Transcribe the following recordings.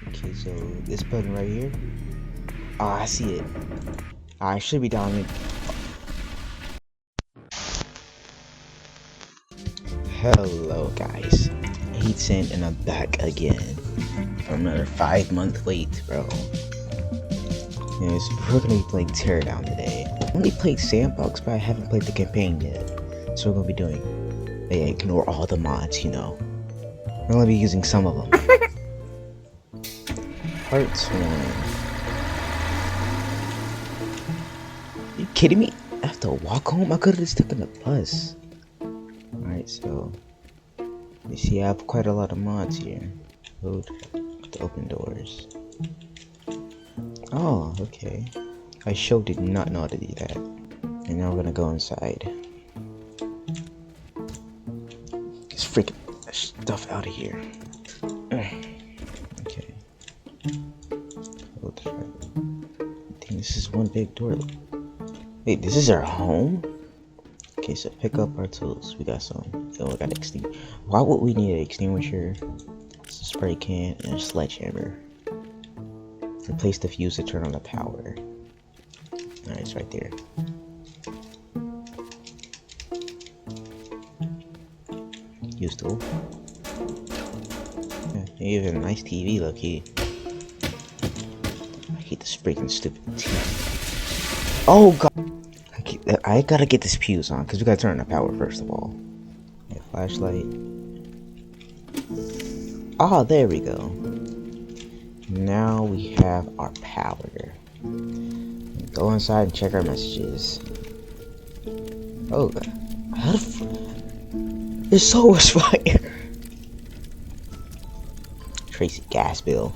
Okay, so this button right here. Oh, I see it. I should be down. Hello, guys. 8 cent and I'm back again for another 5-month wait, bro. Yes, we're gonna be playing Teardown today. I only played Sandbox, but I haven't played the campaign yet. So we're gonna be doing. Hey, ignore all the mods, you know. We're gonna be using some of them. Parts 1. Are you kidding me? I have to walk home? I could have just taken the bus. Alright, so you see I have quite a lot of mods here. Load to open doors. Oh, okay. I sure did not know how to do that. And now we're gonna go inside. Get freaking stuff out of here. Okay. I think this is one big door. Wait, this is our home? Okay, so pick up our tools. We got some. Oh, we got extinguisher. Why would we need an extinguisher? It's a spray can and a sledgehammer. Replace the fuse to turn on the power. Alright, it's right there. Use tool. Yeah, even a nice TV, look-y. I hate this freaking stupid TV. Oh god! I gotta get this fuse on, because we gotta turn on the power first of all. Yeah, flashlight. Ah, there we go. Now we have our power. Go inside and check our messages. Oh, how there's so much fire. Tracy, gas bill.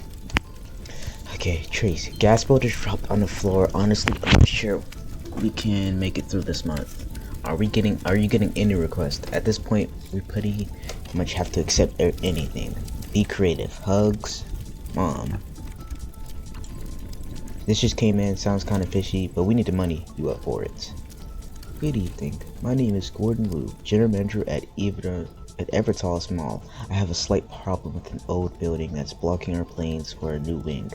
Okay, Tracy, gas bill just dropped on the floor. Honestly, I'm not sure we can make it through this month. Are you getting any requests? At this point, we pretty much have to accept anything. Be creative. Hugs, Mom. This just came in, sounds kind of fishy, but we need the money. You up for it? Good evening. My name is Gordon Wu, General Manager at Evertall's Mall. I have a slight problem with an old building that's blocking our planes for a new wing.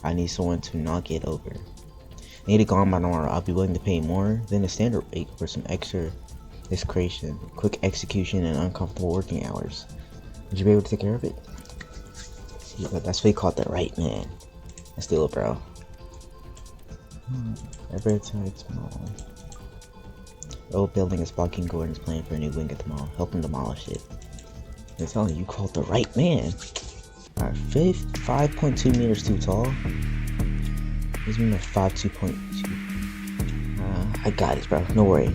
I need someone to knock it over. I need it gone by tomorrow. I'll be willing to pay more than the standard rate for some extra discretion, quick execution, and uncomfortable working hours. Would you be able to take care of it? See, but that's what they call it, the right man. Let's do it, bro. Evertall's Mall. The old building is blocking Gordon's plan for a new wing at the mall. Help him demolish it. They're telling you called the right man. Alright, 5.2 meters too tall. This means 5.2.2. I got it, bro. No worry.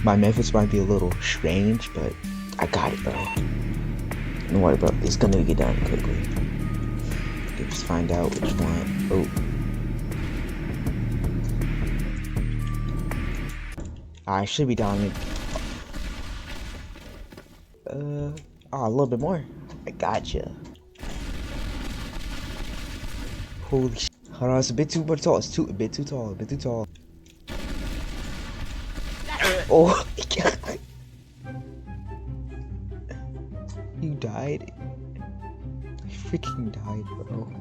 My methods might be a little strange, but I got it, bro. Don't worry, bro. It's gonna get done quickly. Let's find out which one. Oh. I should be down here. Oh, a little bit more. I gotcha. Holy shit. Hold on, it's a bit too much tall. It's a bit too tall. A bit too tall. Oh my god. You died? I freaking died, bro.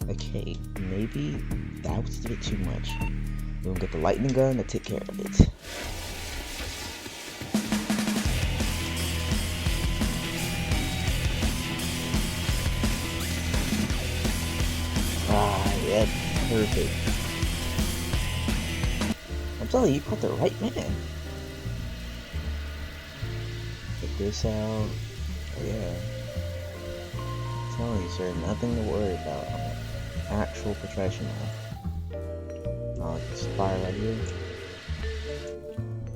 Okay, maybe that was a bit too much. We'll get the lightning gun to take care of it. Ah, yeah, perfect. I'm telling you, you caught the right man. Get this out. Oh, yeah. I'm telling you, sir, nothing to worry about. I'm an actual professional. Oh, this fire right here.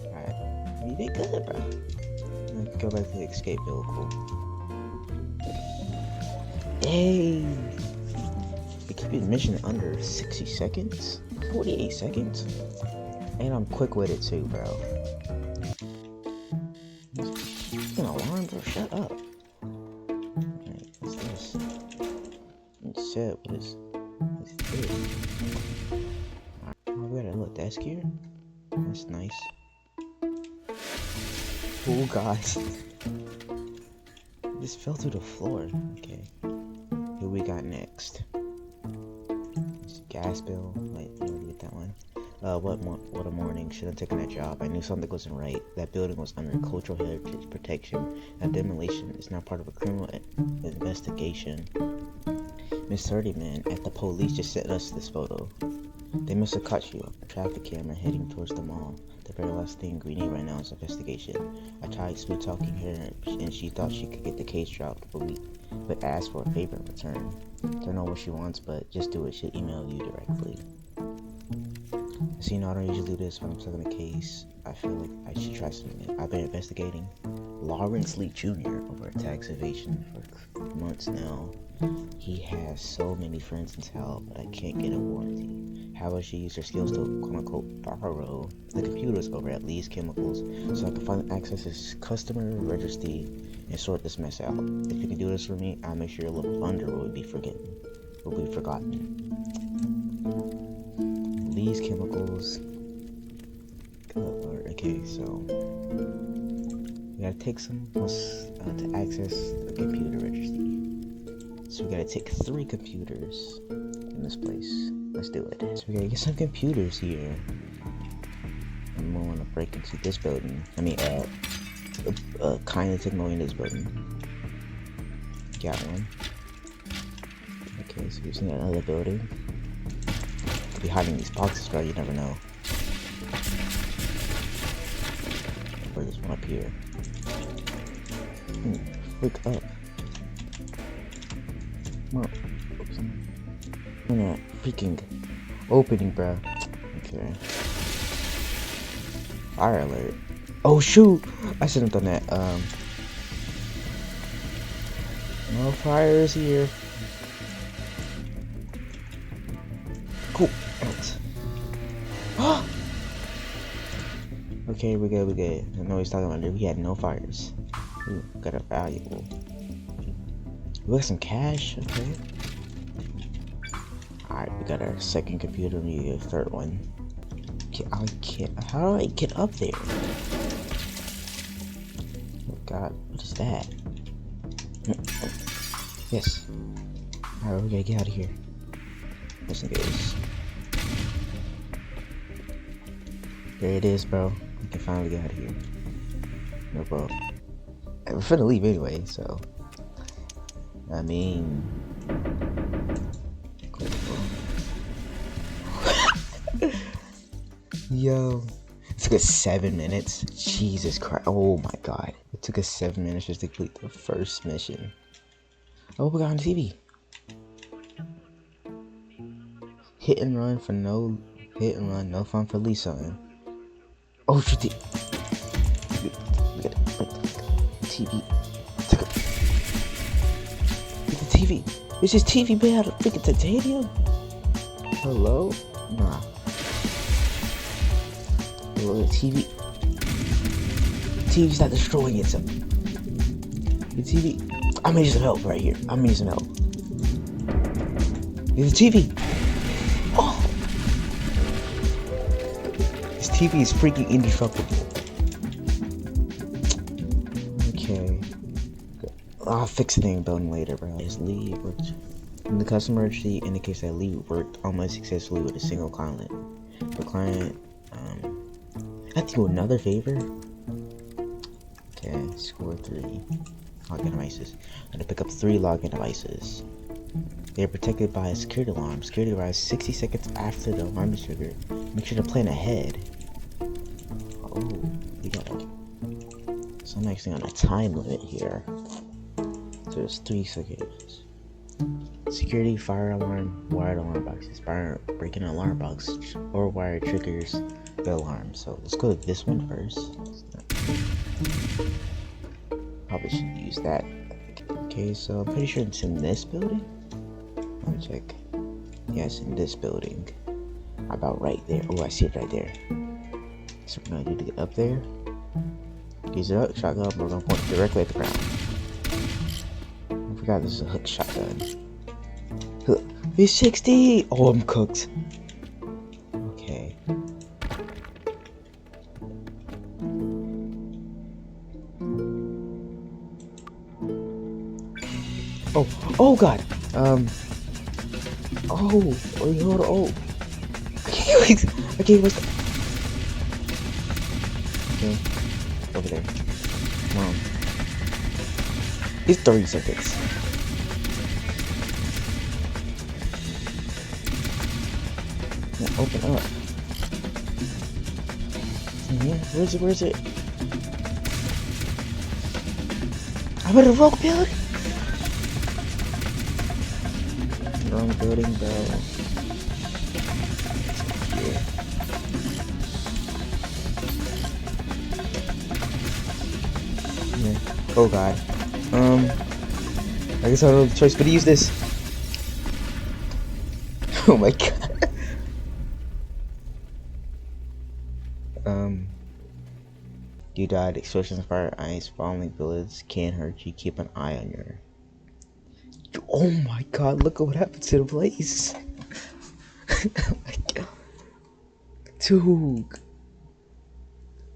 Alright. You did good, bro. Let's go back to the escape build. Cool. Hey! We keep the mission under 60 seconds? 48 seconds? And I'm quick with it too, bro. An alarm, bro. Shut up. Alright, what's this? What's that? What's this? Alright, oh, we got a little desk here. That's nice. Oh god. This fell through the floor. Okay. Who we got next? Gas bill. Wait, you already get that one. What a morning. Should have taken that job. I knew something wasn't right. That building was under cultural heritage protection. That demolition is now part of a criminal investigation. Miss 30 Man at the police just sent us this photo. They must have caught you on a traffic camera heading towards the mall. The very last thing we need right now is investigation. I tried smooth talking her and she thought she could get the case dropped, but asked for a favor in return. Don't know what she wants, but just do it. She'll email you directly. So, I don't usually do this when I'm stuck in a case. I feel like I should try something. I've been investigating Lawrence Lee Jr. over a tax evasion for months now. He has so many friends in town, but I can't get a warranty. How will she use her skills to quote-unquote borrow the computers over at Lee's Chemicals so I can finally access his customer registry and sort this mess out? If you can do this for me, I'll make sure your little blunder will be forgotten. Lee's Chemicals. Good Lord. Okay, so we gotta take some to access the computer registry. So we gotta take 3 computers in this place. Let's do it. So we gotta get some computers here. I'm gonna wanna break into this building. I mean, kinda take my way into this building. Got one. Okay, so we've seen another building. Could be hiding these boxes, bro. You never know. Where's this one up here? Wake up. Come on. Oops. I'm not freaking opening, bro. Okay. Fire alert. Oh shoot! I shouldn't have done that. No fires here. Cool. Okay, we good. I know he's talking about it. We had no fires. Ooh, got a valuable. We got some cash. Okay. Alright, we got our second computer. We need a third one. How do I get up there? Oh god, what is that? Yes. Alright, we gotta get out of here. Listen, guys. There it is, bro. We can finally get out of here. No, bro. We're finna leave anyway, so. I mean. Yo. It took us 7 minutes. Jesus Christ. Oh my god. It took us 7 minutes just to complete the first mission. Oh, we got on TV. Hit and run, no fun for Lisa. Oh shit. Look at TV. Look at the TV. This is TV made out of freaking titanium? Hello? Nah. Look at the TV. TV's not destroying itself. The TV. I'm gonna need some help right here. I'm gonna need some help. There's a TV. Oh! This TV is freaking indestructible. Okay. I'll fix the thing building later, bro. Is Lee worked? And the customer registry indicates that Lee worked almost successfully with a single client. The client, I have to do another favor. Okay, score 3 login devices. I'm gonna pick up 3 login devices. They are protected by a security alarm. Security arrives 60 seconds after the alarm is triggered. Make sure to plan ahead. Oh, we got it. So I'm actually on a time limit here. So it's 3 seconds. Security, fire alarm, wired alarm boxes. Breaking an alarm box or wire triggers the alarm. So let's go to this one first. Probably should use that. Okay, so I'm pretty sure it's in this building. Let me check. Yes, in this building. About right there. Oh, I see it right there. So we're gonna need to get up there. Use a hook shotgun. We're gonna point it directly at the ground. I forgot this is a hook shotgun. V60! Oh, I'm cooked. Okay. Oh god. Oh, oh, you hold on. Oh. I can't wait. Okay, over there. Come on. It's 30 seconds. Now open up. Yeah, where's it? Where's it? I'm in a rogue building. Wrong building, bro. Yeah. Yeah. Oh god. I guess I don't have a choice but to use this. Oh my god. You died. Explosions of fire, ice, falling bullets can't hurt you. Keep an eye on your. Oh my god! Look at what happened to the place. Oh my god, dude!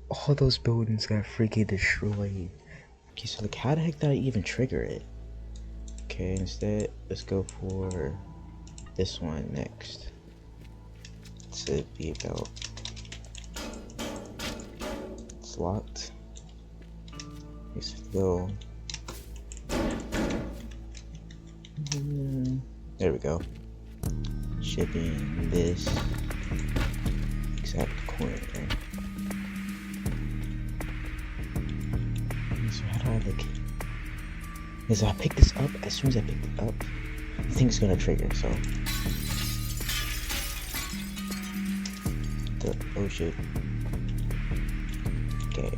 All those buildings got freaking destroyed. Okay, so like, how the heck did I even trigger it? Okay, instead, let's go for this one next. To be about. It's locked. Let's go. There we go. Shipping this exact corner. So how do I look? Is I pick this up? As soon as I pick it up, the thing's gonna trigger. So, oh shit. Okay.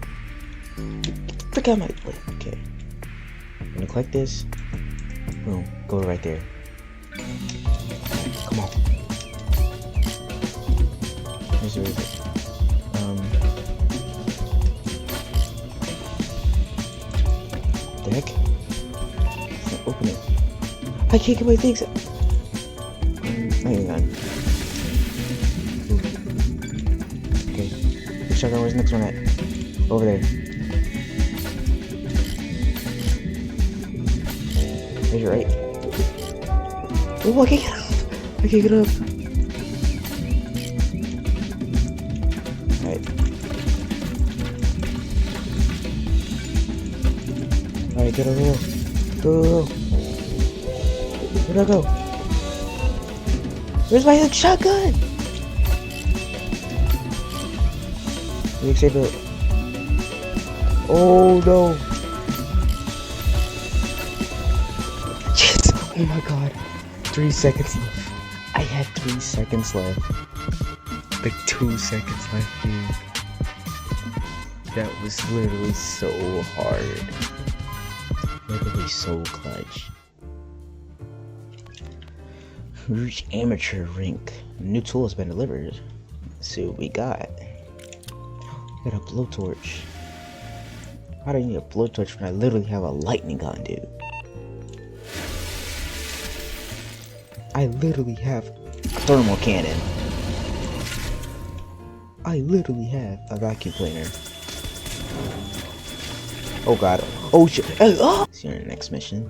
Look at my plate. Okay. I'm gonna collect this. Boom. Go right there. Come on. Where is it? The heck? It's not open it. I can't get my things. Hang on. Okay. Check out where's the next one at. Over there. There's your right. Oh, I can't get up. I can't get up. Alright. Alright, get over here. Go. Where'd I go? Where's my shotgun? You save it. Oh no. Yes. Oh my god. 3 seconds left. I had 3 seconds left. Like 2 seconds left, dude. That was literally so hard. Literally so clutch. Reach amateur rink. New tool has been delivered. Let's see what we got. Got a blowtorch. How do I need a blowtorch when I literally have a lightning gun, dude? I literally have a thermal cannon. I literally have a vacuum cleaner. Oh god. Oh shit. Oh! See you in the next mission.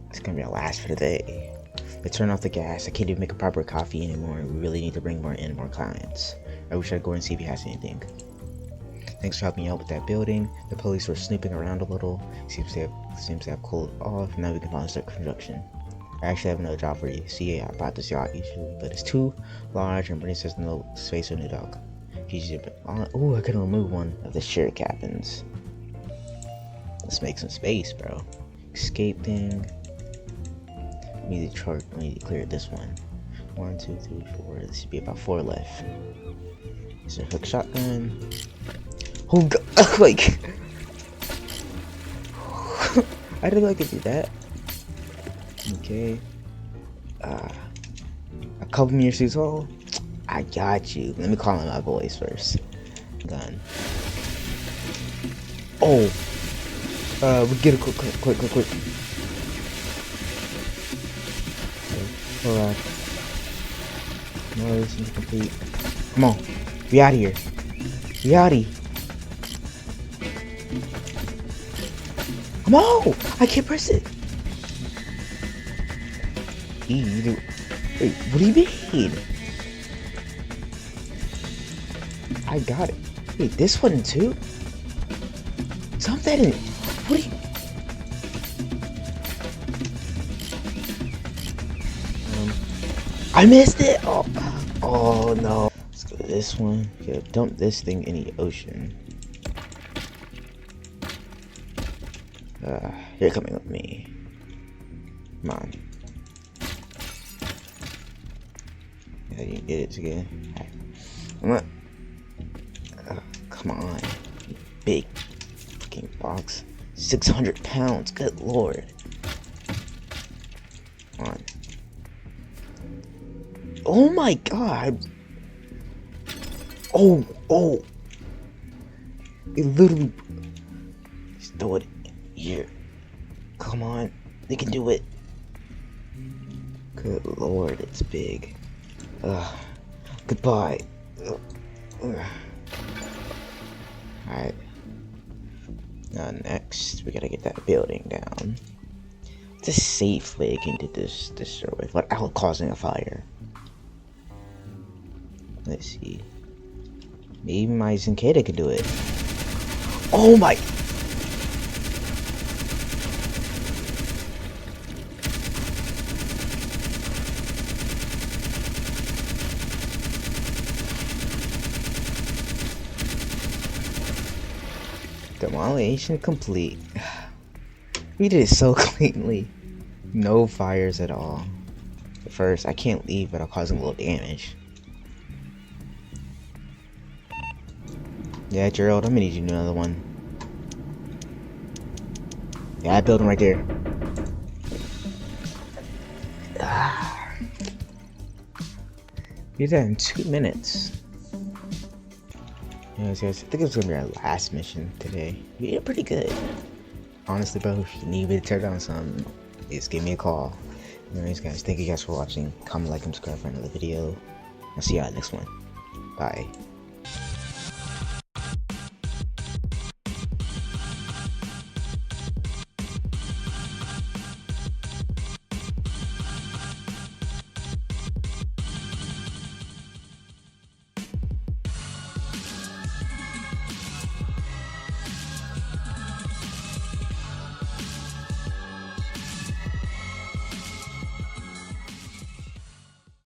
It's gonna be our last for the day. Let's turn off the gas. I can't even make a proper coffee anymore. We really need to bring more clients. I wish I'd go and see if he has anything. Thanks for helping me out with that building. The police were snooping around a little. Seems to have cooled off. Now we can finally start construction. I actually have another job for you. See, I bought this yacht usually, but it's too large and Brittany says no space for new dog. Oh, I can remove one of the shared cabins. Let's make some space, bro. Escape thing. We need to clear this one. 1, 2, 3, 4. There should be about 4 left. Is there a hook shotgun? Oh god, like I didn't know I could do that. Okay. A couple meters too tall. I got you. Let me call in my boys first. Gun. Oh. We get a quick. Alright. No, this is complete. Come on. We out of here. We out of here. Come on! I can't press it. Wait, what do you mean? I got it. Wait, this one too? Something. What do you? I missed it. Oh no. Let's go to this one. Okay, dump this thing in the ocean. You're coming with me. Come on. Yeah, you did it again. Right. Come on. You big fucking box. 600 pounds. Good lord. Come on. Oh my god. Oh. It literally. Just throw it here. Come on. They can do it. Good lord, it's big. Goodbye. Alright. Now next, we gotta get that building down. It's a safe way to destroy it without causing a fire. Let's see. Maybe my Zinkata can do it. Oh my! Demolition complete. We did it so cleanly. No fires at all. At first, I can't leave without causing a little damage. Yeah, Gerald, I'm gonna need you to do another one. Yeah, that building right there. We did that in 2 minutes. Anyways, guys, I think it's gonna be our last mission today. We did pretty good. Honestly, bro, if you need me to tear down something, just give me a call. Anyways, guys, thank you guys for watching. Comment, like, and subscribe for another video. I'll see you on the next one. Bye.